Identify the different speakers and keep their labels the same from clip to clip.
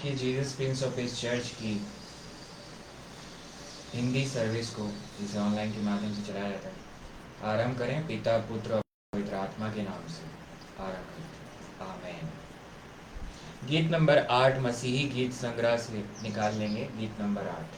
Speaker 1: कि Jesus Prince of peace church की Hindi service को जिसे ऑनलाइन के माध्यम से चलाया जाता है आरंभ करें। पिता पुत्र और पवित्र आत्मा के नाम से आरंभ करें। आमेन। गीत नंबर 8 मसीही गीत संग्रह से निकाल लेंगे। गीत नंबर 8।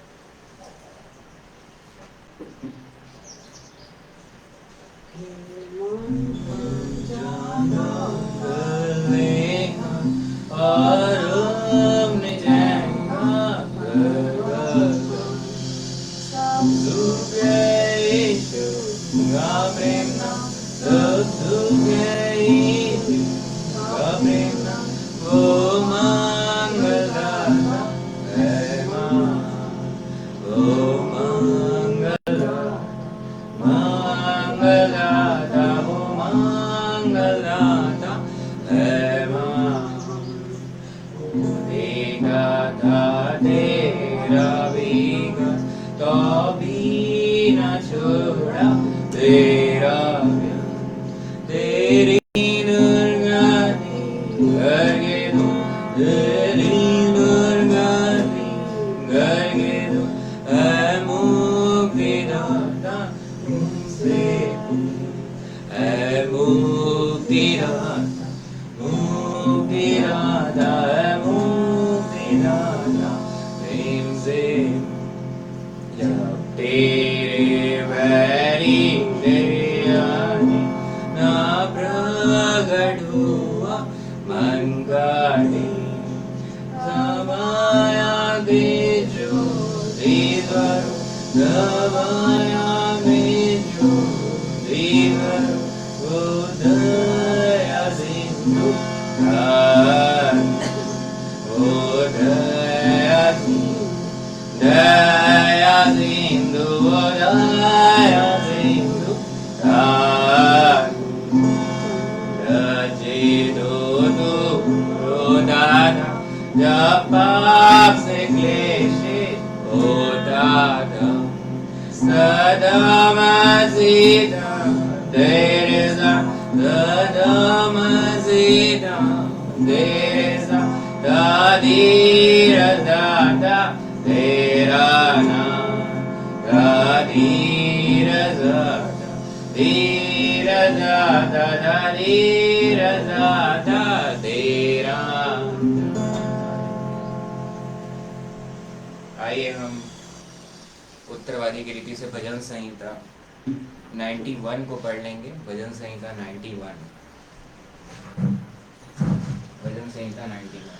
Speaker 1: आइए हम उत्तरवादी की रीति से भजन संहिता 91 को पढ़ लेंगे। भजन संहिता 91। भजन संहिता 91।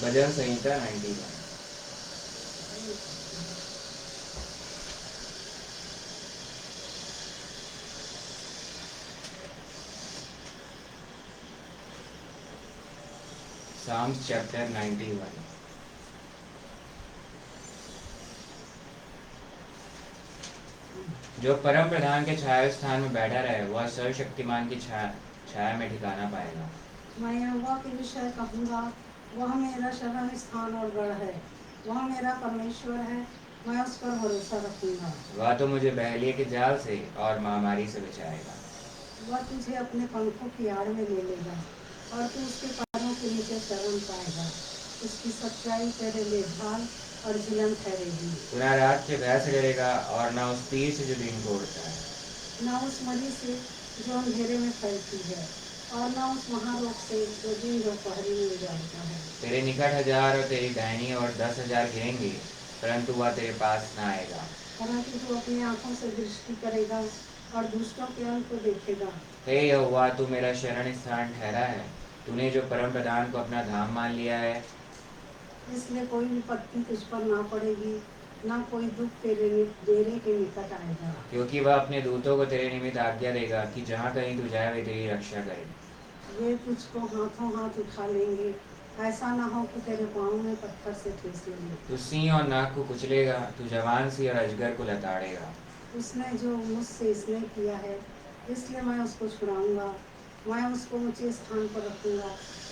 Speaker 1: भजन संहिता 91। Psalms chapter 91। जो परम प्रधान के छाया स्थान में बैठा रहे वह सर्वशक्तिमान की छाया में ठिकाना पाएगा।
Speaker 2: मैं यहोवा के विषय कहूँगा, वह मेरा शरण स्थान और गढ़ है, वह मेरा परमेश्वर है, मैं उस पर भरोसा रखूंगा।
Speaker 1: वह तो मुझे बहलिये के जाल से और महामारी से बचाएगा।
Speaker 2: वह तुझे अपने पंखों की आड़ में ले लेगा और तू उसके पैरों के नीचे शरण पाएगा। उसकी सच्चाई तेरे लिए ढाल और झिलम ठहरेगी।
Speaker 1: तू न रात के भय से डरेगा और न उस तीर से जो दिन को उड़ता है,
Speaker 2: न उस मरी से जो अंधेरे में फैलती है और न उस महारोग से जो दिन दोपहरी में उजाड़ता है।
Speaker 1: तेरे निकट 1000 और तेरी दाहिनी और 10,000 गिरेंगे, परंतु वह तेरे पास न आएगा।
Speaker 2: परंतु तू अपनी आंखों से दृष्टि करेगा और दुष्टों के अंत को देखेगा।
Speaker 1: हे यहोवा, तू मेरा शरण स्थान ठहरा है। तूने जो परम प्रधान को अपना धाम मान लिया है,
Speaker 2: इसलिए कोई विपत्ति तुझ पर ना पड़ेगी, ना कोई दुख तेरे डेरे के निकट आएगा।
Speaker 1: क्योंकि वह अपने दूतों को तेरे निमित्त आज्ञा देगा कि जहाँ कहीं तू जाए वे तेरी रक्षा करे।
Speaker 2: वे तुझको हाथों हाथ उठा लेंगे, ऐसा ना हो कि तेरे पाँव में पत्थर से ठेस लगे।
Speaker 1: तू सिंह और नाग को कुचलेगा, तू जवान सी और अजगर को लताड़ेगा।
Speaker 2: उसने जो मुझसे स्नेह किया है, इसलिए मैं उसको छुड़ाऊंगा। मैं उसको ऊंचे स्थान पर रखूंगा,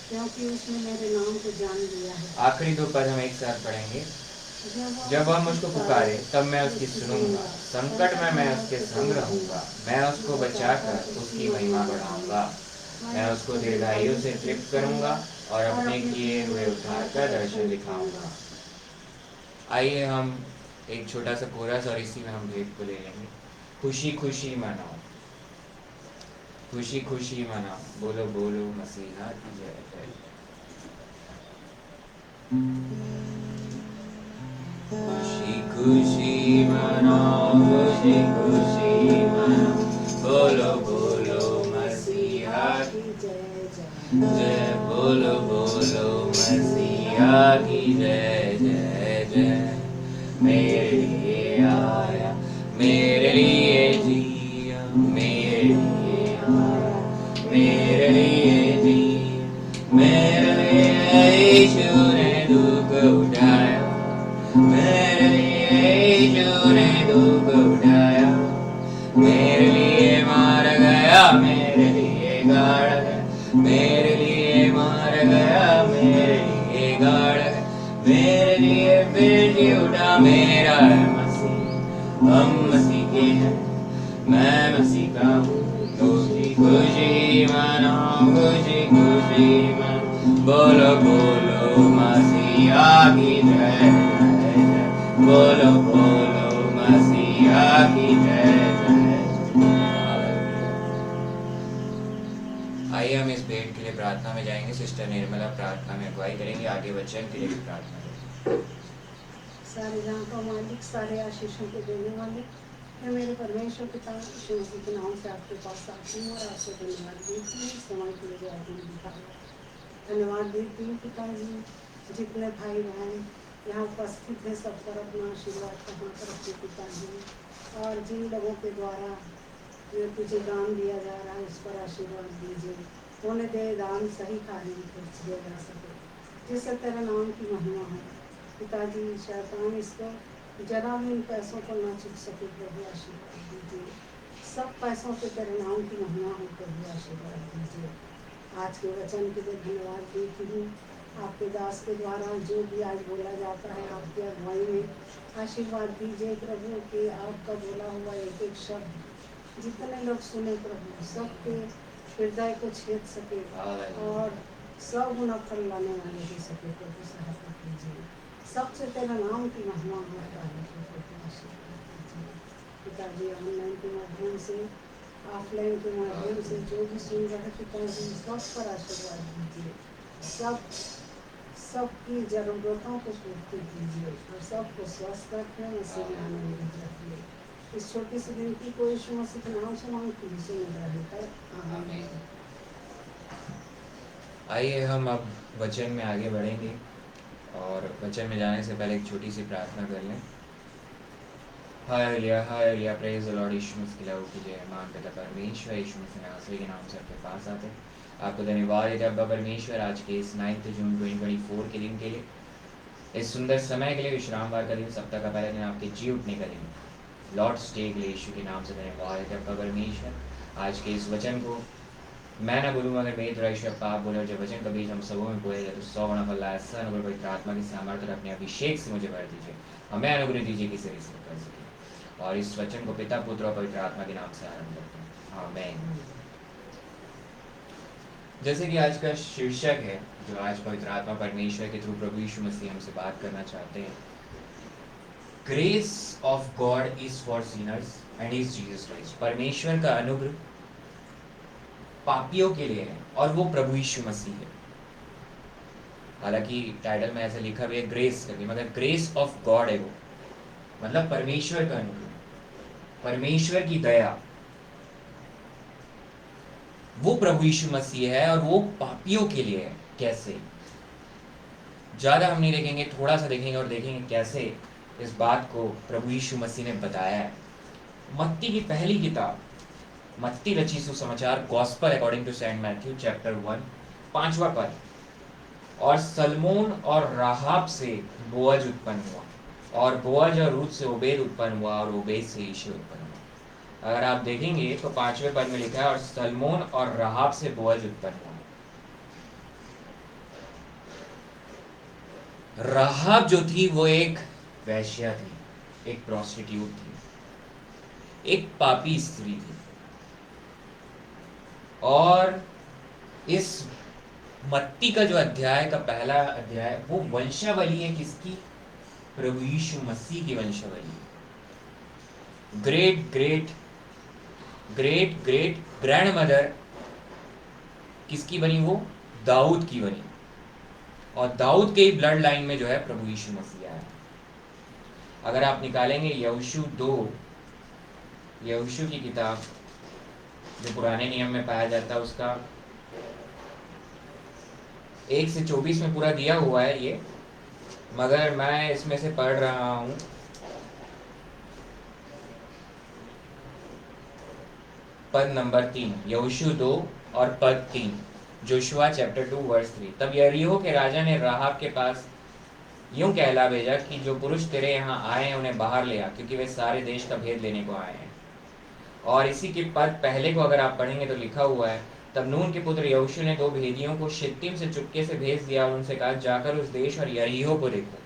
Speaker 2: क्योंकि उसने मेरे नाम को जान लिया है।
Speaker 1: आखिरी दो पद हम एक साथ पढ़ेंगे। जब वह मुझको पुकारे तब मैं उसकी सुनूंगा, संकट में मैं उसके संग रहूंगा, मैं उसको बचाकर उसकी महिमा बढ़ाऊंगा, मैं उसको दीर्घायु से तृप्त करूंगा और अपने किए हुए उद्धार का दर्शन दिखाऊंगा। आइए हम एक छोटा सा कोरस और इसी में हम भेंट को ले लेंगे। खुशी खुशी मनाओ, खुशी खुशी मनाओ, बोलो बोलो मसीहा की जय जय। खुशी खुशी मनाओ, खुशी खुशी मनाओ, बोलो बोलो मसीहा की
Speaker 2: जय जय
Speaker 1: जय, बोलो बोलो मसीहा की जय जय जय। मेरे लिए आया, मेरे लिए जिया, मेरे लिए आया, मेरे लिए जिया, मेरे लिए यीशु ने दुख उठाया, मेरे लिए यीशु ने दुख उठाया, मेरे लिए मार गया, मेरे लिए गाड़ गया, मेरे लिए मार गया, मेरे लिए गाड़ गया, मेरे लिए फिर जी उठा। मेरा है मसीह, हम मसीह के हैं, मैं मसीह का हूँ। खुशी खुशी मनाओ, खुशी खुशी मनाओ, बोलो बोलो मसीहा की जय जय जय, बोलो बोलो मसीहा की जय जय जय। आइए हम इस भेंट के लिए प्रार्थना में जाएंगे। सिस्टर निर्मला प्रार्थना में अगुवाई करेंगे, आगे वचन के लिए भी प्रार्थना करेंगे।
Speaker 2: सारे जहाँ का मालिक, सारे आशीषों के देने वाले, मैं मेरे परमेश्वर पिता यीशु मसीह के नाम से आपके पास आती हूँ और आपको धन्यवाद देती हूँ समय के लिए जो आपने दिखाया। धन्यवाद देती हूँ पिताजी, जितने भाई बहन यहाँ उपस्थित हैं सब पर अपना आशीर्वाद कहाँ पर रखते पिताजी, और जिन लोगों के द्वारा जो तुझे दान दिया जा रहा है उस पर आशीर्वाद दीजिए, उन्हें दे दान सही कार्य में खर्च दिया जा सके, जिससे तेरा नाम की महिमा है पिताजी। शैतान इसको जरा भी इन पैसों को ना छुप सके, प्रभु आशीर्वाद दीजिए। सब पैसों से तेरे नाम की महिमा हो, प्रभु आशीर्वाद दीजिए। आज के वचन के लिए धन्यवाद देती हूँ। आपके दास के द्वारा जो भी आज बोला जाता है आपकी अगुवाई में आशीर्वाद दीजिए प्रभु, कि आपका बोला हुआ एक एक शब्द जितने लोग सुने प्रभु सबके हृदय को छेद सके और सब गुना फल लाने वाले हो सके, प्रभु सहायता कीजिए। सबसे तेरा नाम की महिमा होता है, प्रभु आशीर्वाद कीजिए पिताजी। ऑनलाइन के माध्यम से, ऑफलाइन के माध्यम से जो भी सुन रहे पिताजी सब पर आशीर्वाद दीजिए, सबकी जरूरतों को पूर्ति कीजिए और सबको स्वस्थ रखें, मसीह में आनंदित रखिए। इस छोटी सी दिन की कोई यीशु मसीह के नाम से मांगती हूँ, सुन रहे कर आमीन।
Speaker 1: आइए हम अब वचन में आगे बढ़ेंगे और वचन में जाने से पहले एक छोटी सी प्रार्थना कर लें। Hallelujah, praise the Lord. Yeshu Masih की लहू की जय। मान पिता परमेश्वर यीशु मसीह नासरी के नाम से आपके पास आते हैं। आपको धन्यवाद देते हैं परमेश्वर आज के इस 9 जून 2024 के दिन के लिए, इस सुंदर समय के लिए, विश्रामवार का दिन, सप्ताह का पहला दिन, आपके जी उठने का दिन, लॉर्ड्स डे के लिए यीशु के नाम से धन्यवाद देते हैं परमेश्वर। आज के इस वचन को मैं ना बोलूँ मगर मेरी तरह ईश्वर पाप बोले, और जब वचन कभी हम सबों में बोले जाए तो 100 गुना फल लाए। ऐसा अनुग्रह पवित्र आत्मा की सामर्थ्य और अपने अभिषेक से मुझे भर दीजिए, हमें अनुग्रह दीजिए कि इसे रिसीव कर सके। और इस वचन को पिता पुत्र और पवित्र आत्मा के नाम से आरंभ करते हैं, आमीन। जैसे कि आज का शीर्षक है, जो आज पवित्र आत्मा परमेश्वर के थ्रू प्रभु यीशु मसीह हमसे बात करना चाहते हैं, grace of God is for Sinners and is Jesus Christ. परमेश्वर का अनुग्रह पापियों के लिए है और वो प्रभु यीशु मसीह है। हालांकि टाइटल में ऐसे लिखा भी है ग्रेस करके, मगर ग्रेस ऑफ गॉड है वो, मतलब परमेश्वर का अनुग्रह, परमेश्वर की दया, वो प्रभु यीशु मसीह है और वो पापियों के लिए है। कैसे? ज्यादा हम नहीं देखेंगे, थोड़ा सा देखेंगे और देखेंगे कैसे इस बात को प्रभु यीशु मसीह ने बताया है। मत्ती की पहली किताब, मत्ती रची सुसमाचार, gospel according to Saint Matthew, chapter 1, 5वां पद। और सलमोन और राहाब से बोअज उत्पन्न हुआ, और बोअज और रूत से ओबेद उत्पन्न हुआ, और ओबेद से यीशु उत्पन्न हुआ। अगर आप देखेंगे तो 5वें पद में लिखा है और सलमोन और राहाब से बोअज उत्पन्न हुआ। राहाब जो थी वो एक वैश्या थी, एक प्रोस्टिट्यूट थी, एक पापी स्त्री थी। और इस मत्ती का जो अध्याय का पहला अध्याय वो वंशावली है किसकी? प्रभु यीशु मसीह की वंशावली। Great great great great grand mother किसकी बनी? वो दाऊद की बनी। और दाऊद के ही ब्लड लाइन में जो है प्रभु यीशु मसीह आया। अगर आप निकालेंगे यहोशू की किताब जो पुराने नियम में पाया जाता है, उसका 1 से 24 में पूरा दिया हुआ है ये, मगर मैं इसमें से पढ़ रहा हूँ पद नंबर 3, यहोशू 2 और पद 3, जोशुआ चैप्टर 2 वर्स 3। तब यरीहो के राजा ने राहाब के पास यूं कहला भेजा कि जो पुरुष तेरे यहाँ आए हैं उन्हें बाहर ले आ, क्योंकि वे सारे देश का भेद लेने को आए हैं। और इसी के पद पहले को अगर आप पढ़ेंगे तो लिखा हुआ है, तब नून के पुत्र यहोशू ने 2 भेदियों को शित्तीम से चुपके से भेज दिया और उनसे कहा, जाकर उस देश और यरीहो को देखो।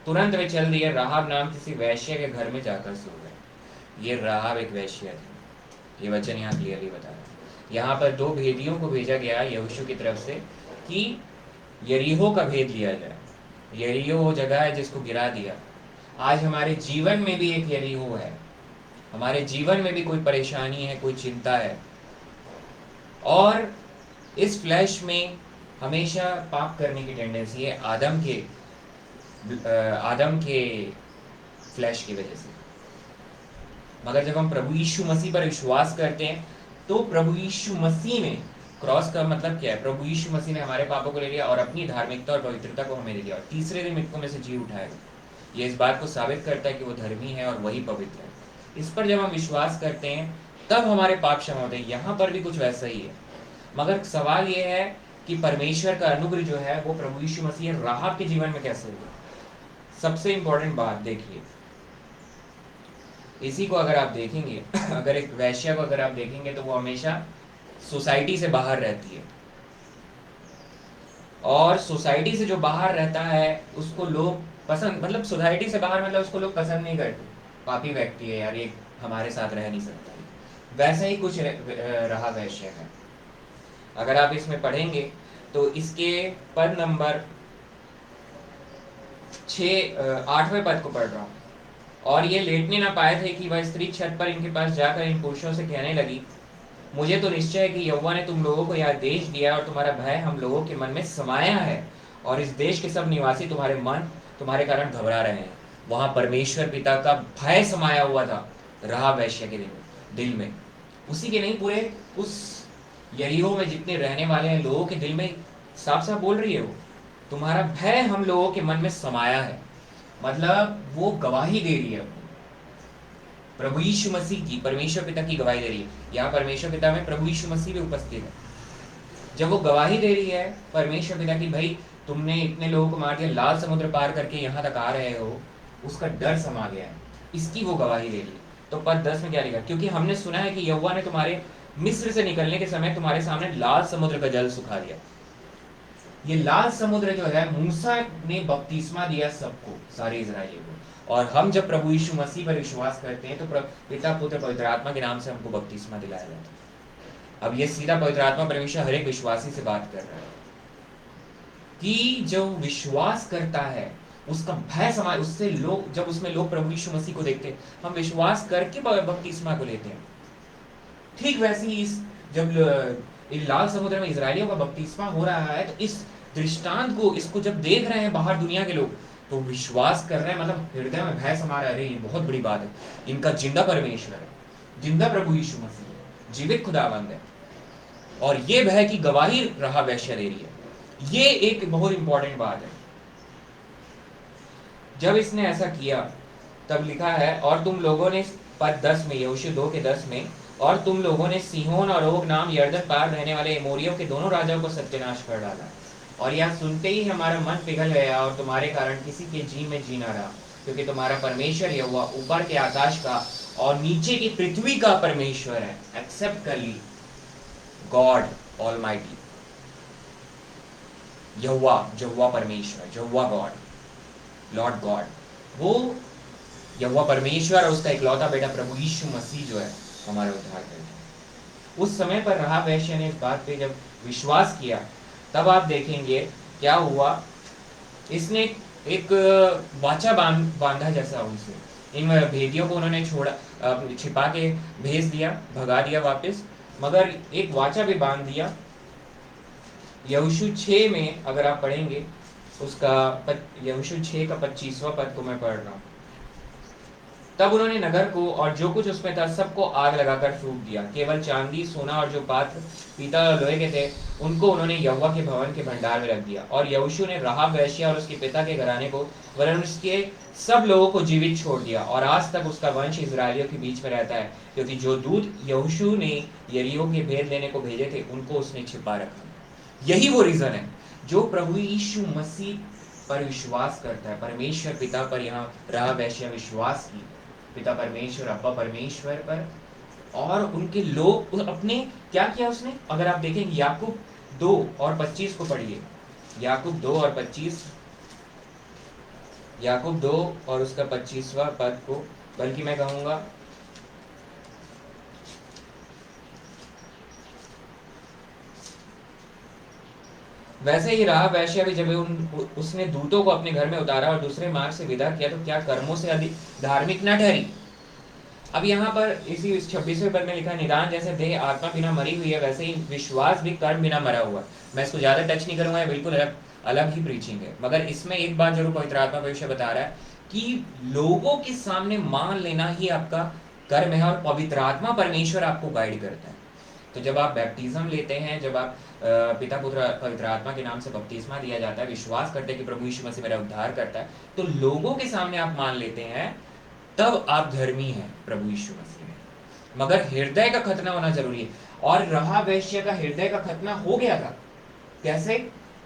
Speaker 1: तुरंत वे चल दिए, राहाब नाम किसी वैश्य के घर में जाकर सो गए। ये राहाब एक वैश्य थी, ये वचन यहाँ क्लियरली बता रहा है। यहाँ पर 2 भेदियों को भेजा गया यहोशू की तरफ से कि यरीहो का भेद लिया जाए। यरीहो वो जगह है जिसको गिरा दिया। आज हमारे जीवन में भी एक यरीहो है, हमारे जीवन में भी कोई परेशानी है, कोई चिंता है, और इस फ्लैश में हमेशा पाप करने की टेंडेंसी है आदम के फ्लैश की वजह से। मगर जब हम प्रभु यीशु मसीह पर विश्वास करते हैं तो प्रभु यीशु मसीह में, क्रॉस का मतलब क्या है? प्रभु यीशु मसीह ने हमारे पापों को ले लिया और अपनी धार्मिकता और पवित्रता को हमें दे दिया और तीसरे दिन मृतकों में से जी उठाएगा। ये इस बात को साबित करता है कि वो धर्मी है और वही पवित्र है। इस पर जब हम विश्वास करते हैं तब हमारे पाप क्षमा होते हैं। यहाँ पर भी कुछ वैसा ही है, मगर सवाल ये है कि परमेश्वर का अनुग्रह जो है वो प्रभु यीशु मसीह राहाब के जीवन में कैसे हुआ। सबसे इंपॉर्टेंट बात देखिए, इसी को अगर आप देखेंगे अगर एक वैश्या को अगर आप देखेंगे तो वो हमेशा सोसाइटी से बाहर रहती है, और सोसाइटी से जो बाहर रहता है उसको लोग पसंद, मतलब सोसाइटी से बाहर मतलब उसको लोग पसंद नहीं करते। पापी व्यक्ति है यार, ये हमारे साथ रह नहीं सकता। वैसा ही कुछ रहा वैश्य है। अगर आप इसमें पढ़ेंगे तो इसके पद नंबर 8वें पद को पढ़ रहा हूँ। और ये लेटने ना पाए थे कि वह स्त्री छत पर इनके पास जाकर इन पुरुषों से कहने लगी, मुझे तो निश्चय है कि यहोवा ने तुम लोगों को यह देश दिया और तुम्हारा भय हम लोगों के मन में समाया है, और इस देश के सब निवासी तुम्हारे कारण घबरा रहे हैं। वहां परमेश्वर पिता का भय समाया हुआ था राहाब वैश्य के दिल में। उसी के नहीं, पूरे उस यरीहो में जितने रहने वाले हैं लोगों के दिल में साफ साफ बोल रही है वो, तुम्हारा भय हम लोगों के मन में समाया है। मतलब वो गवाही दे रही है प्रभु यीशु मसीह की, परमेश्वर पिता की गवाही दे रही है। यहाँ परमेश्वर पिता में प्रभु यीशु मसीह भी उपस्थित है। जब वो गवाही दे रही है परमेश्वर पिता की, भाई तुमने इतने लोगों को मार दिया, लाल समुद्र पार करके यहाँ तक आ रहे हो, उसका डर समा गया है, इसकी वो गवाही दे रही है। तो पद 10 में क्या लिखा? क्योंकि हमने सुना है कि यहोवा ने तुम्हारे मिस्र से निकलने के समय तुम्हारे सामने लाल समुद्र का जल सुखा दिया। ये लाल समुद्र जो है, मूसा ने बपतिस्मा दिया सबको, सारे इजराइलियों को, और हम जब प्रभु यीशु मसीह पर विश्वास करते हैं तो पिता पुत्र पवित्र आत्मा के नाम से हमको बपतिस्मा दिलाया जाता है। अब ये सीधा पवित्र आत्मा परमेश्वर हर एक विश्वासी से बात कर रहा है कि जो विश्वास करता है उसका भय समाज, उससे लोग, जब उसमें लोग प्रभु यीशु मसीह को देखते हैं, हम विश्वास करके बपतिस्मा को लेते हैं। ठीक वैसे ही जब लाल समुद्र में इजराइलियों का बपतिस्मा हो रहा है तो इस दृष्टांत को, इसको जब देख रहे हैं बाहर दुनिया के लोग तो विश्वास कर रहे हैं, मतलब हृदय में भय समा रहा है, अरे ये बहुत बड़ी बात है, इनका जिंदा परमेश्वर है, जिंदा प्रभु यीशु मसीह है, जीवित खुदावंद है। और ये भय की गवाही राहाब वैश्या दे रही है। ये एक बहुत इंपॉर्टेंट बात है। जब इसने ऐसा किया तब लिखा है, और तुम लोगों ने, पद 10 में, यहोशू 2 के 10 में, और तुम लोगों ने सीहोन और ओग नाम यरदन पार रहने वाले एमोरियों के दोनों राजाओं को सत्यानाश कर डाला। और यह सुनते ही हमारा मन पिघल गया और तुम्हारे कारण किसी के जी में जी ना रहा, क्योंकि तुम्हारा परमेश्वर यहोवा ऊपर के आकाश का और नीचे की पृथ्वी का परमेश्वर है। एक्सेप्ट कर ली, गॉड ऑलमाइटी, यहोवा, यहोवा परमेश्वर, यहोवा गॉड, लॉर्ड गॉड, वो यहोवा परमेश्वर और उसका इकलौता बेटा प्रभु यीशु मसीह जो है हमारा उद्धार करता है। उस समय पर राहाब वेश्या ने इस बात पे जब विश्वास किया, तब आप देखेंगे क्या हुआ। इसने एक वाचा बांधा जैसा उनसे, इन भेदियों को उन्होंने छोड़ा, छिपा के भेज दिया, भगा दिया वापस, मगर एक वाचा भी बांध दिया। यहोशू 6 में अगर आप पढ़ेंगे उसका, यहोशू 6 का 25वां पद को मैं पढ़ रहा हूँ। तब उन्होंने नगर को और जो कुछ उसमें था सबको आग लगाकर फूंक दिया, केवल चांदी सोना और जो पात्र पीतल और लोहे के थे उनको उन्होंने यहोवा के भवन के भंडार में रख दिया। और यहोशू ने राहाब वेश्या और उसके पिता के घराने को वरन उसके सब लोगों को जीवित छोड़ दिया, और आज तक उसका वंश इजरायलियों के बीच में रहता है, क्योंकि जो दूत यहोशू ने यरीहो के भेद लेने को भेजे थे उनको उसने छिपा रखा। यही वो रीजन है जो प्रभु यीशु मसीह पर विश्वास करता है, परमेश्वर पिता पर, यहाँ राहाब वेश्या विश्वास की पिता परमेश्वर, अब्बा परमेश्वर पर, और उनके लोग अपने क्या किया उसने। अगर आप देखेंगे याकूब 2 और 25 को पढ़िए, याकूब 2 और 25, याकूब 2 और उसका 25वां पद को, बल्कि मैं कहूंगा वैसे ही राहाब वेश्या भी जब उसने दूतों को अपने घर में उतारा और दूसरे मार्ग से विदा किया, तो क्या कर्मों से अधिक धार्मिक न ठहरी। अब यहाँ पर इसी 26वें पद में लिखा, निदान जैसे देह आत्मा बिना मरी हुई है, वैसे ही विश्वास भी कर्म बिना मरा हुआ। मैं इसको ज्यादा टच नहीं करूंगा, बिल्कुल अलग ही प्रीचिंग है, मगर इसमें एक बात जरूर पवित्र आत्मा भविष्य बता रहा है कि लोगों के सामने मान लेना ही आपका कर्म है, और पवित्र आत्मा परमेश्वर आपको गाइड करता है। तो जब आप बैप्टिज्म लेते हैं, जब आप पिता पुत्र पवित्र आत्मा के नाम से बपतिस्मा दिया जाता है, विश्वास करते हैं कि प्रभु यीशु मसीह मेरा उद्धार करता है, तो लोगों के सामने आप मान लेते हैं, तब आप धर्मी हैं प्रभु यीशु मसीह में। मगर हृदय का खतना होना जरूरी है, और राहाब वेश्या का हृदय का खतना हो गया था। कैसे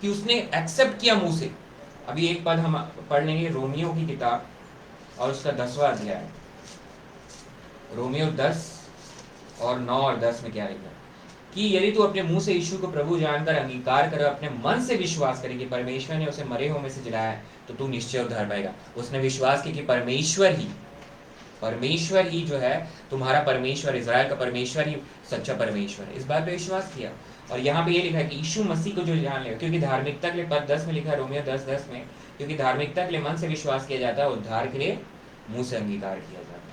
Speaker 1: कि उसने एक्सेप्ट किया मुंह से। अभी एक पद हम पढ़ लेंगे, रोमियो की किताब और उसका 10वां अध्याय, रोमियो 10 और 9 और 10 में क्या लिखा कि यदि तू अपने मुंह से यीशु को प्रभु जानकर अंगीकार कर, अपने मन से विश्वास करे कि परमेश्वर ने उसे मरे हुए में से जिलाया है, तो तू निश्चय उद्धार पाएगा। उसने विश्वास किया कि परमेश्वर ही जो है तुम्हारा परमेश्वर, इजराइल का परमेश्वर ही सच्चा परमेश्वर है, इस बात पे विश्वास किया। और यहाँ पे ये लिखा है कि यीशु मसीह को जो जान ले, क्योंकि धार्मिकता के लिए, पद 10 में लिखा है, रोमियो 10:10 में, क्योंकि धार्मिकता के लिए मन से विश्वास किया जाता है, उद्धार के लिए मुंह से अंगीकार किया जाता है।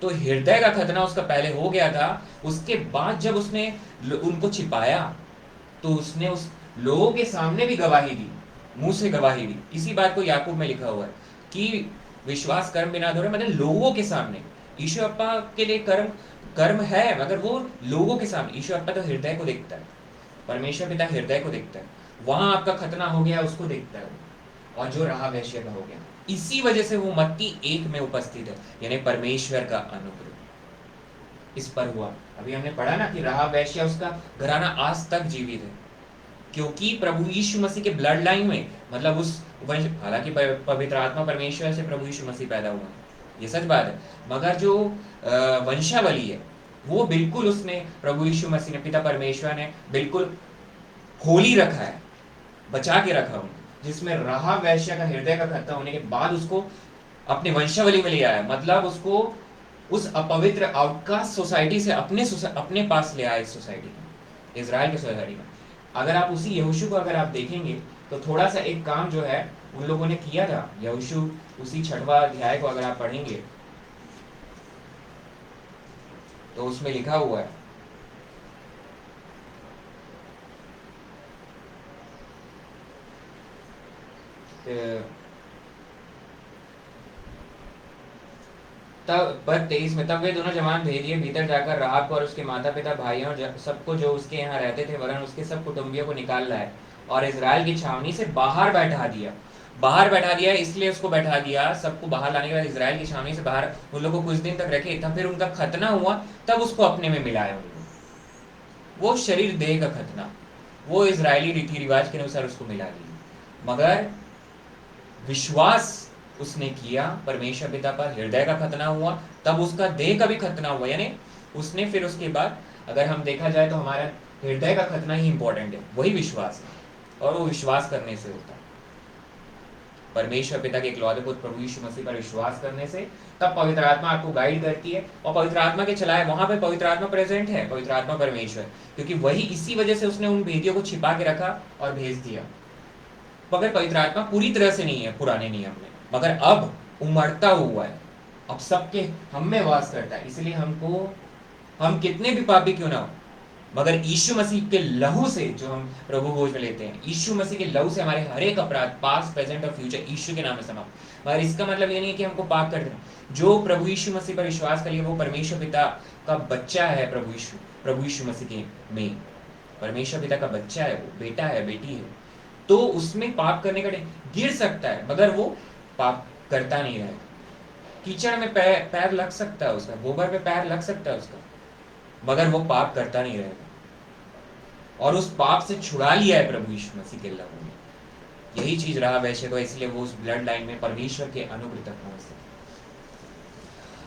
Speaker 1: तो हृदय का खतना उसका पहले हो गया था। उसके बाद जब उसने उनको छिपाया, तो उसने उस लोगों के सामने भी गवाही दी, मुंह से गवाही दी। इसी बात को याकूब में लिखा हुआ है कि विश्वास कर्म बिना अधूरा, मतलब लोगों के सामने। यीशु अप्पा के लिए कर्म है, मगर वो लोगों के सामने। यीशु अप्पा तो हृदय को देखता है, परमेश्वर पिता हृदय को देखता है, वहां आपका खतना हो गया उसको देखता है, और जो राहाब वेश्या का हो गया। इसी वजह से वो मत्ती 1 में उपस्थित है, यानी परमेश्वर का अनुग्रह इस पर हुआ। अभी हमने पढ़ा ना कि राहाब वेश्या, उसका घराना आज तक जीवित है, क्योंकि प्रभु यीशु मसीह के ब्लड लाइन में, मतलब उस वंश, हालांकि पवित्र आत्मा परमेश्वर से प्रभु यीशु मसीह पैदा हुआ है, ये सच बात है, मगर जो वंशावली है वो बिल्कुल उसने, प्रभु यीशु मसीह ने, पिता परमेश्वर ने बिल्कुल होली रखा है, बचा के रखा उनको, जिसमें राहाब वेश्या का हृदय का खतना होने के बाद उसको अपने वंशावली में ले आया। मतलब उसको उस अपवित्र आउटकास्ट सोसाइटी से अपने पास ले आया, इस सोसाइटी में, इजराइल की सोसाइटी में। अगर आप उसी यहोशू को अगर आप देखेंगे, तो थोड़ा सा एक काम जो है उन लोगों ने किया था। यहोशू उसी 6वां अध्याय को अगर आप पढ़ेंगे, तो उसमें लिखा हुआ है, तब पद 23 में, तब वे दोनों जवान भेदिए भीतर जाकर राहाब को और उसके माता पिता, भाइयों और सबको जो उसके यहाँ रहते थे, वरन उसके सब कुटुंबियों को निकाल लाए और इजराइल की छावनी से बाहर बैठा दिया। इसलिए उसको बैठा दिया, सबको बाहर लाने के बाद इजराइल की छावनी से बाहर उन लोगों को कुछ दिन तक रखे, तब फिर उनका खतना हुआ, तब उसको अपने में मिलाया उनको। वो शरीर देह का खतना, वो इजरायली रीति रिवाज के अनुसार उसको मिला दिया, मगर विश्वास उसने किया परमेश्वर पिता पर, हृदय का खतना हुआ, तब उसका देह का भी खतना हुआ। यानी उसने फिर उसके बाद, अगर हम देखा जाए तो हमारा हृदय का खतना ही इंपॉर्टेंट है, वही विश्वास है, और वो विश्वास करने से होता है। परमेश्वर पिता के इकलौते पुत्र प्रभु यीशु मसीह पर विश्वास करने से, तब पवित्र आत्मा आपको गाइड करती है और पवित्र आत्मा के चलाए वहां पे पवित्र आत्मा प्रेजेंट है, पवित्र आत्मा परमेश्वर, क्योंकि वही इसी वजह से उसने उन भेदियों को छिपा के रखा और भेज दिया। मगर पवित्र आत्मा पूरी तरह से नहीं है पुराने नियम में, मगर अब उमड़ता हुआ है, अब सबके हम में वास करता है। इसलिए हम कितने भी पापी क्यों ना हो, मगर यीशु मसीह के लहू से जो हम प्रभु भोज में लेते हैं, यीशु मसीह के लहू से हमारे हर एक अपराध पास्ट प्रेजेंट और फ्यूचर यीशु के नाम में समाप्त। मगर इसका मतलब ये नहीं है कि हमको पाप कर देना। जो प्रभु यीशु मसीह पर विश्वास करिए वो परमेश्वर पिता का बच्चा है। प्रभु यीशु मसीह के में परमेश्वर पिता का बच्चा है, वो बेटा है, बेटी है। तो उसमें पाप करने का गिर सकता है मगर वो पाप करता नहीं रहेगा। कीचड़ में पैर लग सकता है उसका, गोबर में पैर लग सकता है उसका, मगर वो पाप करता नहीं रहेगा। और उस पाप से छुड़ा लिया है प्रभु यीशु मसीह के लहू में। यही चीज रहा वैश्य को, इसलिए वो उस ब्लड लाइन में परमेश्वर के अनुग्रह तक पहुंच सके।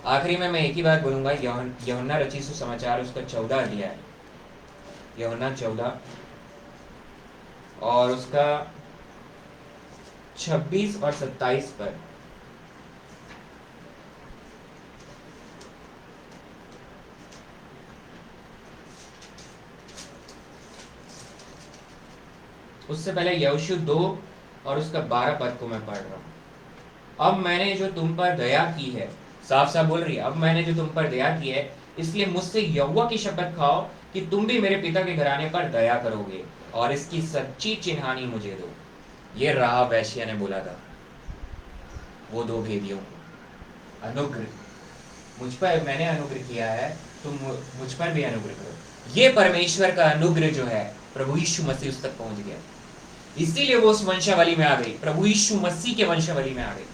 Speaker 1: आखिरी में मैं एक ही बात बोलूंगा, यूहन्ना रचित सुसमाचार उसका 14 अध्याय, यूहन्ना 14 और उसका 26 और 27 पर। उससे पहले यहोशू 2 और उसका 12 पद को मैं पढ़ रहा हूं। अब मैंने जो तुम पर दया की है, साफ साफ बोल रही है, अब मैंने जो तुम पर दया की है, इसलिए मुझसे यहोवा की शपथ खाओ कि तुम भी मेरे पिता के घराने पर दया करोगे और इसकी सच्ची चिन्हानी मुझे दो। ये राहाब वेश्या ने बोला था वो 2 भेदियों को, अनुग्रह, मुझ पर मैंने अनुग्रह किया है, तुम मुझ पर भी अनुग्रह करो। ये परमेश्वर का अनुग्रह जो है प्रभु यीशु मसीह उस तक पहुंच गया, इसीलिए वो उस वंशावली में आ गई, प्रभु यीशु मसीह के वंशावली में आ गई।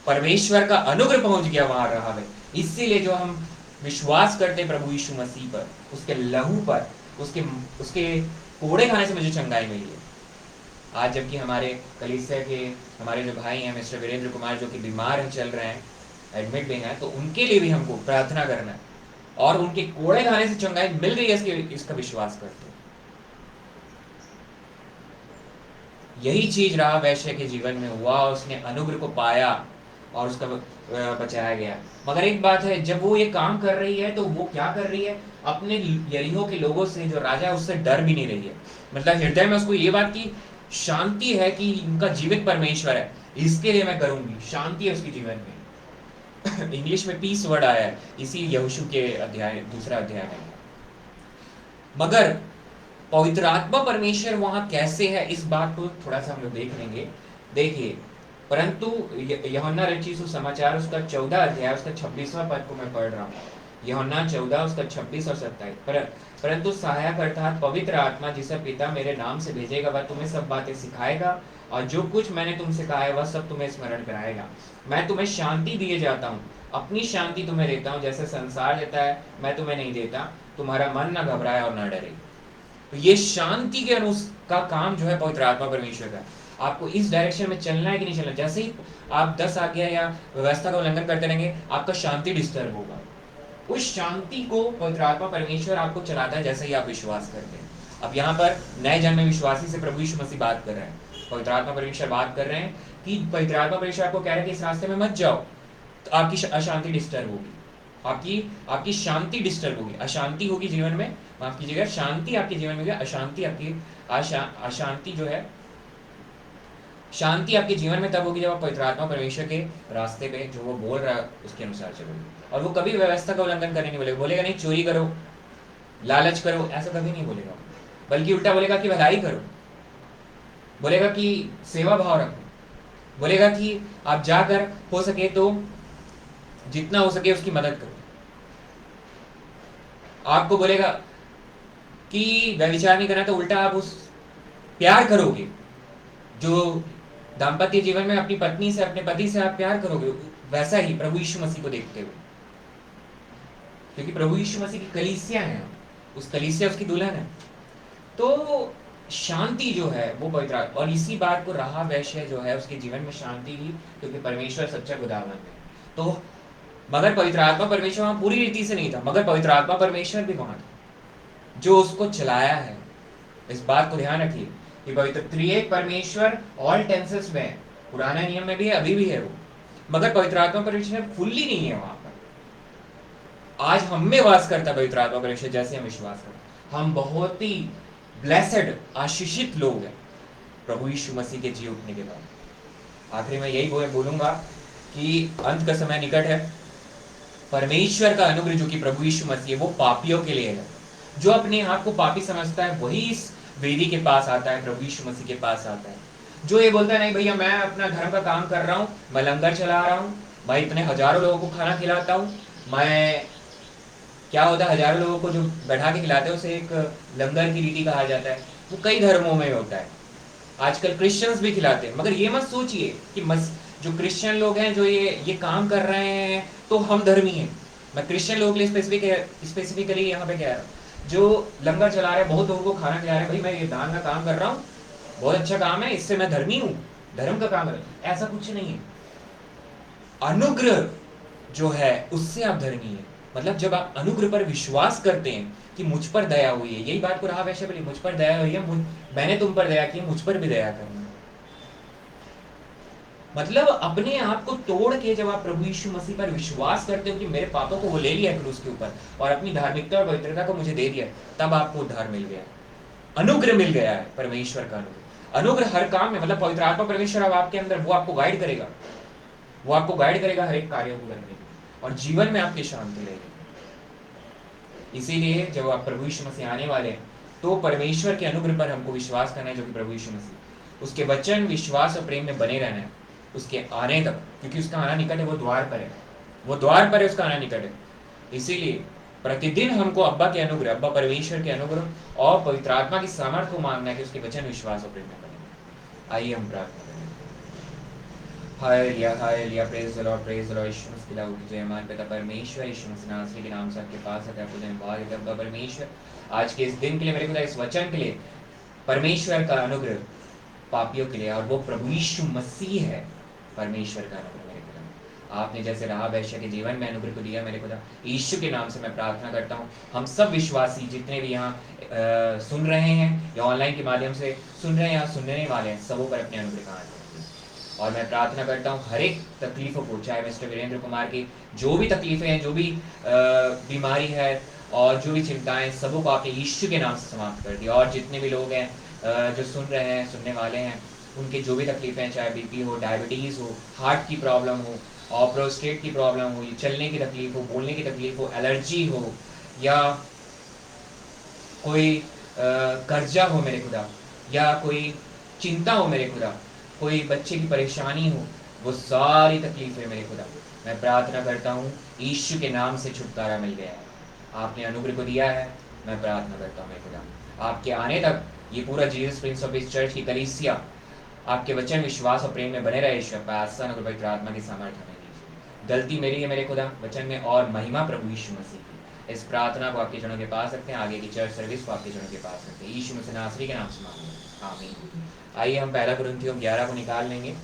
Speaker 1: परमेश्वर का अनुग्रह पहुंच गया वहां रहा है। इसीलिए जो हम विश्वास करते प्रभु यीशु मसीह पर, उसके लहू पर, उसके कोड़े खाने से मुझे चंगाई मिली है। आज जबकि हमारे कलीसिया के हमारे जो भाई हैं मिस्टर वीरेंद्र कुमार जो कि बीमार हैं, चल रहे हैं, एडमिट भी हैं, तो उनके लिए भी हमको प्रार्थना करना है और उनके कोड़े खाने से चंगाई मिल रही है, इसका विश्वास करते हैं। यही चीज रहा वैश्य के जीवन में हुआ, उसने अनुग्रह को पाया और उसका बचाया गया। मगर एक बात है, जब वो ये काम कर रही है तो वो क्या कर रही है, अपने यरीहो के लोगों से, जो राजा है, उससे डर भी नहीं रही है। मतलब हृदय में उसको ये बात की शांति है कि इनका जीवित परमेश्वर है, इसके लिए मैं करूंगी, शांति है उसके जीवन में। इंग्लिश में पीस वर्ड आया है इसी यहोशू के अध्याय 2 अध्याय में। मगर पवित्र आत्मा परमेश्वर वहां कैसे है, इस बात को थोड़ा सा हम लोग देख लेंगे। देखिए, परंतु यूहन्ना रचित सुसमाचार उसका 14 अध्याय उसका 26वां पद को मैं पढ़ रहा हूँ। यूहन्ना 14 उसका 26 और 27। परंतु सहायक अर्थात पवित्र आत्मा जिसे पिता मेरे नाम से भेजेगा, वह तुम्हें सब बातें सिखाएगा और जो कुछ मैंने तुमसे कहा है वह सब तुम्हें स्मरण कराएगा। मैं तुम्हें शांति दिए जाता हूँ, अपनी शांति तुम्हें देता हूँ, जैसे संसार देता है मैं तुम्हें नहीं देता। तुम्हारा मन न घबराए और न डरे। तो ये शांति के का काम जो है पवित्र आत्मा परमेश्वर का। आपको इस डायरेक्शन में चलना है कि नहीं चलना। जैसे ही आप 10 आज्ञा या व्यवस्था का उल्लंघन करते रहेंगे, आपका शांति डिस्टर्ब होगा। उस शांति को पवित्र आत्मा परमेश्वर आपको चलाता है जैसे ही आप विश्वास करते हैं। अब यहाँ पर नए जन्मे विश्वासी से प्रभु यीशु मसीह बात कर रहे हैं, पवित्र आत्मा परमेश्वर बात कर रहे हैं कि पवित्र आत्मा परमेश्वर आपको कह रहे हैं कि इस रास्ते में मत जाओ, तो आपकी अशांति डिस्टर्ब होगी, आपकी शांति डिस्टर्ब होगी, अशांति होगी जीवन में, माफ कीजिएगा, शांति आपके जीवन में, अशांति आपकी अशांति जो है, शांति आपके जीवन में तब होगी जब आप पवित्र आत्मा परमेश्वर के रास्ते पे जो वो बोल रहा है उसके अनुसार चलोगे। और वो कभी व्यवस्था का उल्लंघन करने नहीं बोलेगा, बोलेगा नहीं चोरी करो, लालच करो, ऐसा कभी नहीं बोलेगा, बल्कि उल्टा बोलेगा कि भलाई करो, बोलेगा कि सेवा भाव रखो, बोलेगा कि आप जाकर हो सके तो जितना हो सके उसकी मदद करो। आपको बोलेगा कि व्यभिचार नहीं करना, तो उल्टा आप उस प्यार करोगे, जो दाम्पत्य जीवन में अपनी पत्नी से, अपने पति से आप प्यार करोगे, वैसा ही प्रभु यीशु मसीह को देखते हुए, क्योंकि प्रभु यीशु मसीह की कलीसिया है, उस कलीसिया उसकी दुल्हन है। तो शांति जो है वो पवित्र, और इसी बात को रहा वैश्य जो है उसके जीवन में शांति ही, क्योंकि परमेश्वर सच्चा खुदावन है। तो मगर पवित्र आत्मा परमेश्वर वहां पूरी रीति से नहीं था, मगर पवित्र आत्मा परमेश्वर भी वहां था जो उसको चलाया है। इस बात को ध्यान रखिए कि पवित्र त्रिएक परमेश्वर ऑल टेंसेस में, पुराने नियम में भी है, अभी भी है वो, मगर पवित्र आत्मा परमेश्वर फुल्ली नहीं है वहां पर। आज हम में वास करता पवित्र आत्मा परमेश्वर, जैसे हम विश्वास करते। हम बहुत ही ब्लेसेड, आशीषित लोग हैं प्रभु यीशु मसीह के जी उठने के बाद। आखिरी में यही बोलूंगा कि अंत का समय निकट है। परमेश्वर का अनुग्रह जो कि प्रभु यीशु मसीह है, वो पापियों के लिए है। जो अपने आप को पापी समझता है वही इस वेदी के पास आता है, प्रभु यीशु मसीह के पास आता है। जो ये बोलता है नहीं भैया मैं अपना धर्म का काम कर रहा हूँ, मैं लंगर चला रहा हूँ, मैं इतने हजारों लोगों को खाना खिलाता हूँ, मैं क्या होता है हजारों लोगों को जो बैठा के खिलाते हैं उसे एक लंगर की रीति कहा जाता है। वो कई धर्मों में होता है, आजकल क्रिश्चियंस भी खिलाते हैं। मगर ये मत सोचिए कि जो क्रिश्चियन लोग हैं जो ये काम कर रहे हैं तो हम धर्मी हैं। मैं क्रिश्चियन लोगों के लिए स्पेसिफिकली यहाँ पे कह रहा हूँ। जो लंगर चला रहे हैं, बहुत लोगों को खाना खिला रहे हैं, भाई मैं ये दान का काम कर रहा हूँ, बहुत अच्छा काम है, इससे मैं धर्मी हूँ, धर्म का काम है, ऐसा कुछ नहीं है। अनुग्रह जो है उससे आप धर्मी है। मतलब जब आप अनुग्रह पर विश्वास करते हैं कि मुझ पर दया हुई है, यही बात को रहा वैसे बोली, मुझ पर दया हुई है, मैंने तुम पर दया की, मुझ पर भी दया करना। मतलब अपने आप को तोड़ के जब आप प्रभु यीशु मसीह पर विश्वास करते हो कि मेरे पापों को वो ले लिया क्रूस के ऊपर और अपनी धार्मिकता और पवित्रता को मुझे दे दिया, तब आपको उद्धार मिल गया, अनुग्रह मिल गया है, परमेश्वर का अनुग्रह। अनुग्रह हर काम में, मतलब पवित्र आत्मा परमेश्वर अब आपके अंदर, वो आपको गाइड करेगा, वो आपको गाइड करेगा हर एक कार्यों को करने की, और जीवन में आपकी शांति रहेगी। इसीलिए जब आप प्रभु यीशु मसीह आने वाले हैं तो परमेश्वर के अनुग्रह पर हमको विश्वास करना है, जो कि प्रभु यीशु मसीह, उसके वचन, विश्वास और प्रेम में बने रहना है उसके आने तक, क्योंकि उसका आना निकट है, वो द्वार पर है, वो द्वार पर है, उसका आना निकट है। इसीलिए प्रतिदिन हमको अब्बा के अनुग्रह, अब्बा परमेश्वर के अनुग्रह और पवित्र आत्मा की सामर्थ्य को मांगना है कि उसके वचन, विश्वास और प्रेम में बने। आइए हम प्रार्थना करें। Hallelujah, hallelujah, praise the Lord, praise the Lord. Yeshu Masih का जय, हमारे पिता परमेश्वर, यीशु मसीह नासरी के नाम से आपके पास है, आपको धन्यवाद है अब्बा परमेश्वर, आज के इस दिन के लिए, मेरे खुदा इस वचन के लिए। परमेश्वर का अनुग्रह पापियों के लिए, और वो प्रभु यीशु मसीह है। परमेश्वर का अनुग्रह मेरे खुदा, आपने जैसे राहाब वेश्या के जीवन में अनुग्रह को दिया, मेरे खुदा यीशु के नाम से मैं प्रार्थना करता हूँ, हम सब विश्वासी जितने भी यहाँ सुन रहे हैं या ऑनलाइन के माध्यम से सुन रहे हैं या सुनने वाले हैं, सबों पर अपने अनुग्रह का हाथ रखिए। और मैं प्रार्थना करता हूँ हर एक तकलीफों को, चाहे मिस्टर वीरेंद्र कुमार की जो भी तकलीफें हैं, जो भी बीमारी है और जो भी चिंताएं, सबों को आपने यीशु के नाम से समाप्त कर दिया। और जितने भी लोग हैं जो सुन रहे हैं, सुनने वाले हैं, उनके जो भी तकलीफें हैं, चाहे बीपी हो, डायबिटीज़ हो, हार्ट की प्रॉब्लम हो और प्रोस्टेट की प्रॉब्लम हो, चलने की तकलीफ हो, बोलने की तकलीफ हो, एलर्जी हो, या कोई कर्जा हो मेरे खुदा, या कोई चिंता हो मेरे खुदा, कोई बच्चे की परेशानी हो, वो सारी तकलीफें मेरे खुदा मैं प्रार्थना करता हूँ यीशु के नाम से छुटकारा मिल गया है। आपने अनुग्रह को दिया है, मैं प्रार्थना करता हूँ मेरे खुदा आपके आने तक ये पूरा जीसस प्रिंस ऑफ इस चर्च की कलीसिया आपके वचन, विश्वास और प्रेम में बने रहे। ईश्वर आसान और पवित्र आत्मा की सामर्थ्य हमें दीजिए। गलती मेरी है मेरे खुदा वचन में, और महिमा प्रभु यीशु मसीह की। इस प्रार्थना को आपके जनों के पास रखते हैं, आगे की चर्च सर्विस को आपके जनों के पास रखते हैं, यीशु मसीह नासरी के नाम से मांगते हैं, आमीन। आइए हम पहला कुरिन्थियों 11 को निकाल लेंगे,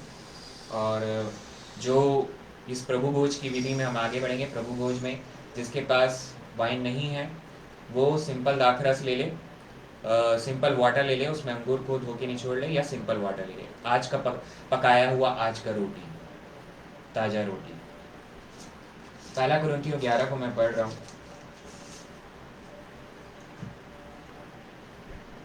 Speaker 1: और जो इस प्रभु भोज की विधि में हम आगे बढ़ेंगे। प्रभु भोज में जिसके पास वाइन नहीं है वो सिंपल दाखरस ले ले, सिंपल वाटर ले ले, उसमें अंगूर को धो के निचोड़ ले, या सिंपल वाटर ले ले। आज का पकाया हुआ आज का रोटी, ताज़ा रोटी। पहला कुरिन्थियों 11 को मैं पढ़ रहा हूँ,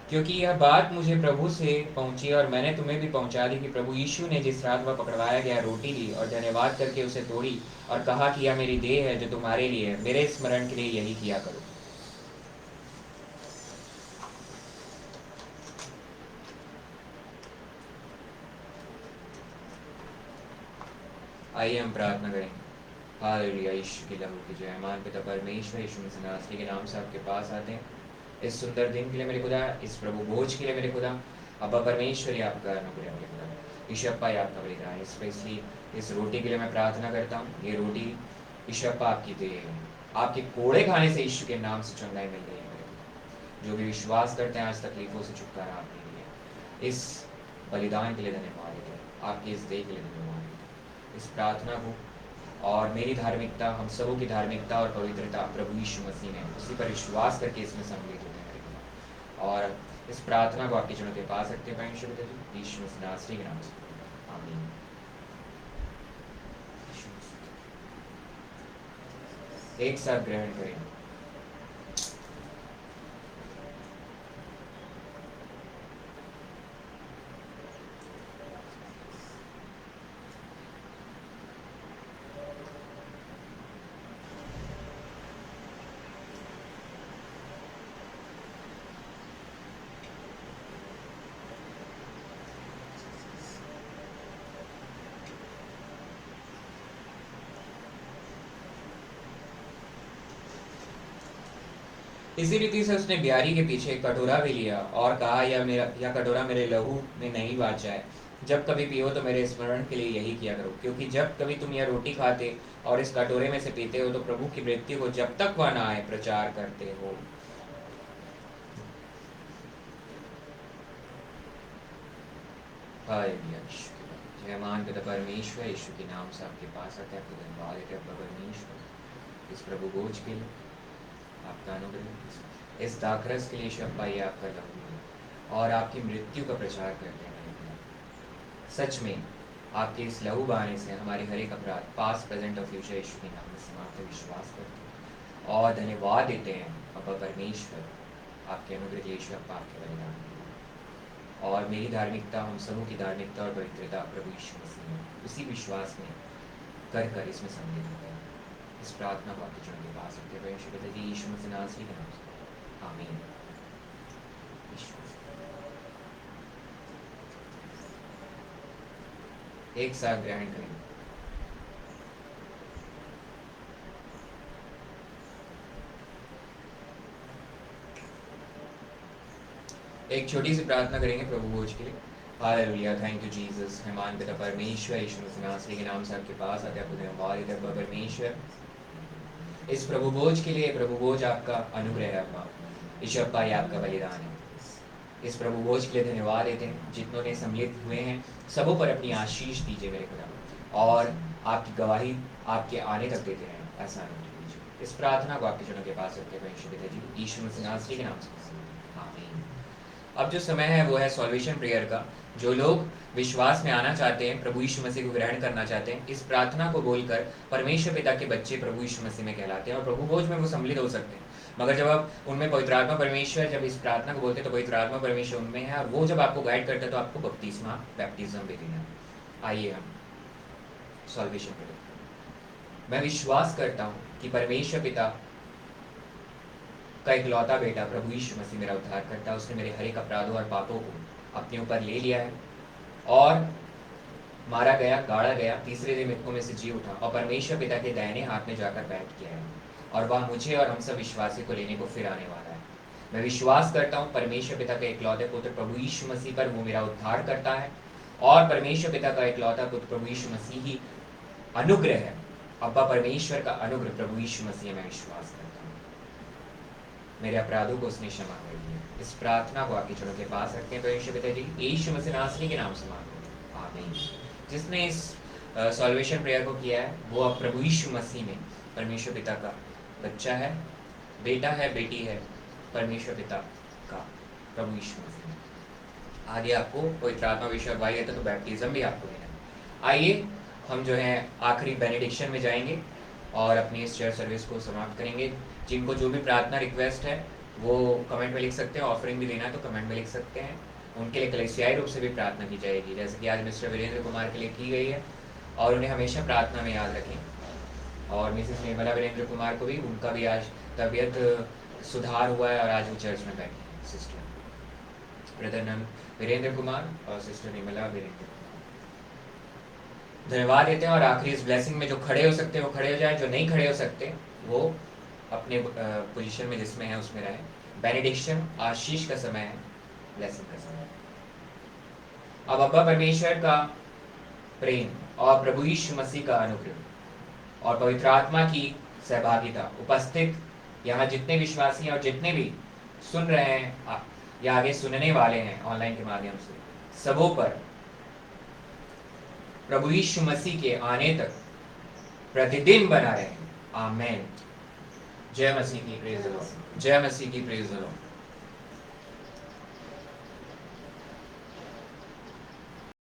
Speaker 1: क्योंकि यह बात मुझे प्रभु से पहुंची और मैंने तुम्हें भी पहुंचा दी कि प्रभु यीशु ने जिस रात वह पकड़वाया गया रोटी ली और धन्यवाद करके उसे तोड़ी और कहा कि यह मेरी देह है जो तुम्हारे लिए है, मेरे स्मरण के लिए यही किया करो। आइए हम प्रार्थना करें। हालेलुया, यीशु के लहू की जय। मान पिता परमेश्वर, यीशु मसीह नासरी के नाम से आपके पास आते हैं इस सुंदर दिन के लिए मेरे खुदा, इस प्रभु भोज के लिए मेरे खुदा। अब्बा परमेश्वर ही आपका अनुग्रह मेरे खुदा, ईश्वर अप्पा ही आपका बलिदान है। स्पेशली इस रोटी के लिए मैं प्रार्थना करता हूँ। ये रोटी ईश्वर अप्पा आपकी देह है, आपके कोड़े खाने से यीशु के नाम से चंगाई मिल गई है मेरे खुदा। जो भी विश्वास करते हैं आज तकलीफों से छुटकारा आपने दिया। इस बलिदान के लिए धन्यवाद है, आपकी इस देह के लिए धन्यवाद है। इस प्रार्थना को और मेरी धार्मिकता, हम सबों की धार्मिकता और पवित्रता प्रभु यीशु मसीह ने उसी पर विश्वास करके इसमें सम्मिलित होते हैं। और इस प्रार्थना को आपके जनों के पास रखते हैं परमेश्वर यीशु मसीह नासरी के नाम से, आमीन। एक साथ ग्रहण करें। इसी रीति से उसने ब्यारी के पीछे एक कटोरा भी लिया और कहा, यह कटोरा मेरे लहू में नहीं बाँचा है। जब कभी पियो तो मेरे स्मरण के लिए यही किया करो। क्योंकि जब कभी तुम यह रोटी खाते और इस कटोरे में से पीते हो तो प्रभु की मृत्यु को जब तक वह ना आए प्रचार करते हो। जय मान पिता परमेश्वर, यीशु के नाम से आपके पास आते हैं, आपको धन्यवाद देते हैं परमेश्वर इस प्रभु भोज के लिए, आपका अनुग्रह, इस दाखरस के लिए शब्द ये आपका लहू और आपकी मृत्यु का प्रचार करते हैं। सच में आपके इस लहू बहाने से हमारे हर एक अपराध पास्ट प्रेजेंट और फ्यूचर यीशु के नाम में समाप्त विश्वास करते हैं और धन्यवाद देते हैं पापा परमेश्वर आपके अनुग्रह यीशु आपके बलिदान और मेरी धार्मिकता, हम सबों की धार्मिकता और पवित्रता प्रभु यीशु मसीह में उसी विश्वास में कर इसमें सम्मिलित होते हैं। इस प्रार्थना को आपके चरण के पास रखते हुए यीशु मसीह नासरी के नाम से आमीन। एक साथ ग्रहण करें। एक छोटी सी प्रार्थना करेंगे प्रभु भोज के लिए। Hallelujah, thank you Jesus. मेहमान पिता परमेश्वर यीशु मसीह नासरी के नाम से आपके पास आते हैं, धन्यवाद देते हैं परमेश्वर इस प्रभु भोज के लिए। प्रभु भोज आपका अनुग्रह है अब्बा, यीशु अब्बा ये आपका बलिदान है। इस प्रभु भोज के लिए धन्यवाद देते हैं। जितनों ने सम्मिलित हुए हैं सबों पर अपनी आशीष दीजिए मेरे खुदा और आपकी गवाही आपके आने तक देते हैं, ऐसा नहीं कीजिए। इस प्रार्थना को आपके जनों के पास रखते हुए यीशु मसीह नासरी के नाम से आमीन। अब जो समय है वो है सॉल्वेशन प्रेयर का। जो लोग विश्वास में आना चाहते हैं, प्रभु यीशु मसीह को ग्रहण करना चाहते हैं, इस प्रार्थना को बोलकर परमेश्वर पिता के बच्चे प्रभु यीशु मसीह में कहलाते हैं और प्रभु भोज में वो सम्मिलित हो सकते हैं। मगर जब आप उनमें पवित्र आत्मा परमेश्वर जब इस प्रार्थना को बोलते हैं तो पवित्र आत्मा परमेश्वर उनमें है और वो जब आपको गाइड करता है तो आपको बपतिस्मा बैप्टिज्म भी देना है। आइए हम सॉल्वेशन प्रेयर। मैं विश्वास करता हूँ कि परमेश्वर पिता का इकलौता बेटा प्रभु यीशु मसीह मेरा उद्धार करता है। उसने मेरे हर एक अपराधों और पापों को अपने ऊपर ले लिया है और मारा गया, गाड़ा गया, तीसरे दिन मृतकों में से जी उठा और परमेश्वर पिता के दाहिने हाथ में जाकर बैठ गया है और वह मुझे और हम सब विश्वासी को लेने को फिर आने वाला है। मैं विश्वास करता हूँ परमेश्वर पिता के इकलौते पुत्र प्रभु यीशु मसीह पर वो मेरा उद्धार करता है और परमेश्वर पिता का इकलौता पुत्र प्रभु यीशु मसीह ही अनुग्रह है। अब्बा परमेश्वर का अनुग्रह प्रभु यीशु मसीह में विश्वास करता हूँ। मेरे अपराधों को उसने क्षमा कर दिया। इस प्रार्थना को आपके चरणों के पास रखते हैं परमेश्वर पिता जी यीशु मसीह नासरी के नाम से मांगते हैं, आमीन। जिसने इस सॉल्वेशन प्रेयर को किया है वो अब प्रभु यीशु मसीह में परमेश्वर पिता का बच्चा है, बेटा है, बेटी है परमेश्वर पिता का प्रभु यीशु मसीह। आगे आपको पवित्र आत्मा विषय अगुवाई है तो बैप्टिज्म भी आपको लेना है। आइए हम जो है आखिरी बेनेडिक्शन में जाएंगे और अपनी इस चर्च सर्विस को समाप्त करेंगे। जिनको जो भी प्रार्थना रिक्वेस्ट है वो कमेंट में लिख सकते हैं, ऑफरिंग भी देना है तो कमेंट में लिख सकते हैं। उनके लिए कलीसियाई रूप से भी प्रार्थना की जाएगी, जैसे कि आज मिस्टर वीरेंद्र कुमार के लिए की गई है और उन्हें हमेशा प्रार्थना में याद रखें। और मिसेस निर्मला वीरेंद्र कुमार को भी, उनका भी आज तबीयत सुधार हुआ है और आज वो चर्च में बैठे हैं। सिस्टर ब्रदर वीरेंद्र कुमार और सिस्टर निर्मला वीरेंद्र कुमार, धन्यवाद देते हैं। और आखिरी इस ब्लेसिंग में जो खड़े हो सकते हैं वो खड़े हो जाए, जो नहीं खड़े हो सकते वो अपने पोजीशन में जिसमें है उसमें रहे। बेनेडिक्शन आशीष का समय है, ब्लेसिंग का समय है। अब अब्बा परमेश्वर का प्रेम और प्रभु यीशु मसीह का अनुग्रह और पवित्र आत्मा की सहभागिता उपस्थित यहाँ जितने विश्वासी हैं और जितने भी सुन रहे हैं या आगे सुनने वाले हैं ऑनलाइन के माध्यम से, सबों पर प्रभु यीशु मसीह के आने तक प्रतिदिन बना रहे। आमेन। जय मसीह की प्रेज़ लो, जय मसीह की प्रेज़ लो।